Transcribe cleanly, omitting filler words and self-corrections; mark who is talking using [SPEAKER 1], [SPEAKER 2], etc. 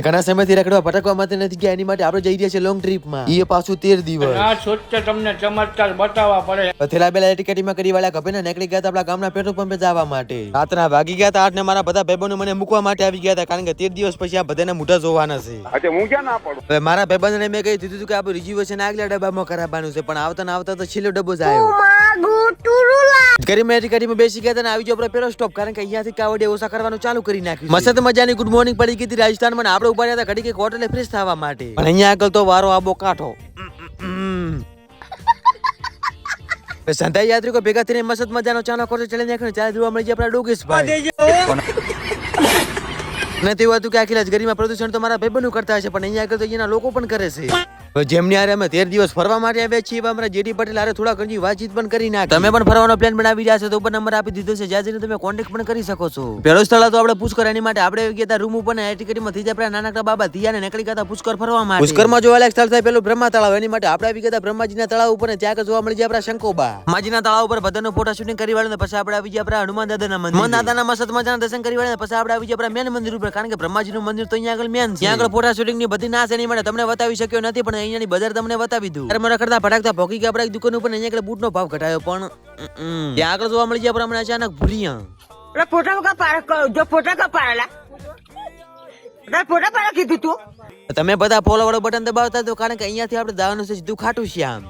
[SPEAKER 1] ઘણા સમયથી રખડવા ભટકવા માટે નથી ગયા, એની માટે આપણે જઈ રહ્યા છે લોંગ ટ્રીપમાં, એ પાછું 13 દિવસ.
[SPEAKER 2] આ છોટે તમને ચમત્કાર બતાવવા પડે.
[SPEAKER 1] થેલા બેલા ટિકિટમાં કરી વાળા ગભેના નીકળી ગયા હતા આપણા ગામના પેટ્રોલ પંપે જવા માટે. રાતના વાગી ગયા હતા 8 ને મારા બધા ભાઈબંધો મને મૂકવા માટે આવી ગયા હતા, કારણ કે 13 દિવસ પછી આ બધાને મોઢા જોવાના છે.
[SPEAKER 3] અચ્છા હું ક્યાં ના પડું.
[SPEAKER 1] હવે મારા ભાઈબંધને મેં કહી દીધું કે આપણું રિઝર્વેશન આગલા ડબ્બામાં કરાવવાનું છે, પણ આવતા ને આવતા તો છેલ્લો ડબ્બો જ આવ્યો. ગરીમાં ટિકિટમાં બેસી ગયા હતા ને આવી ગયો આપણો પેલો સ્ટોપ, કારણ કે અહીંયાથી કાવડિયા ઓછા કરવાનું ચાલુ કરી નાખ્યું. મસ્ત મજાની ગુડ મોર્નિંગ પડી ગઈ હતી રાજસ્થાનમાં. આપણે ઉભા રહ્યા હતા ઘડી કે હોટલે ફ્રેશ થવા માટે, પણ અહીંયા આગળ તો વારો આબો કાઠો. સંધા યાત્રિકો ભેગા થઈને મસ્ત મજાનો ચાનો ખોટો ચડી નાખ્યો. ચાલે જોવા મળી જાય આપણા ડોગેશભાઈ. નથી હોતું કે આખી ગરીમાં પ્રદૂષણ તો મારા ભાઈબંધો કરતા હશે, પણ અહીંયા આગળ તો અહીંના લોકો પણ કરે છે. જેમની હારે અમે 13 દિવસ ફરવા માટે આવ્યા છીએ, અમારા જેડી પટેલ હારે થોડા ઘણી વાતચીત પણ કરી નાખી. તમે પણ ફરવાનો પ્લાન બનાવી રહ્યા છો તો ઉપર નંબર આપી દીધો છે, જ્યાં જઈને તમે કોન્ટેક્ટ પણ કરી શકો છો. પહેલો સ્થળ તો આપણે પુષ્કર, એની માટે આપણે ગયા હતા રૂમ ઉપર ને ટિકિટમાં થઈ જાય નાનકડા બાબા થયા નીકળી ગયા પુષ્કર ફરવા માટે. પુષ્કરમાં જોવાલાયક સ્થળ થાય પેલું બ્રહ્મા તળાવ, એની માટે આપણે આવી ગયા બ્રહ્માજીના તળાવ ઉપર ને ત્યાં જોવા મળી જાય આપણા શંકોબા માજીના તળાવ ઉપર બધાનો ફોટો શૂટિંગ કરી વાળે પછી આપણે આવી ગયા આપણા હનુમાન દાદાના મંદિર. હનુમાન દાદાના મસ્ત મજાના દર્શન કરી વાળે પછી આપણે આવી ગયા આપણા મેન મંદિર ઉપર, કારણ કે બ્રહ્માજીનું મંદિર તો અહીંયા આગળ મેન છે. ત્યાં આગળ ફોટા શૂટિંગ ની બધી ના છે, એની માટે તમને બતાવી શક્યો નથી, પણ અહીંયાની બજાર તમને બતાવી દઉં. અરે મારા કરતા ભટકતા ભોગી ગયા આપણા દુકાન ઉપર અહીંયા આગળ બૂટનો ભાવ ઘટાયો, પણ ત્યાં આગળ જોવા મળી જાય આપણે અચાનક ભૂરિયા.
[SPEAKER 4] ફોટા કા પાડેલા ફોટા પાડે કીધું તું.
[SPEAKER 1] તમે બધા ફોલો વાળો બટન દબાવતા તો, કારણ કે અહીંયાથી આપણે જવાનું છે સીધું ખાટું શ્યામ.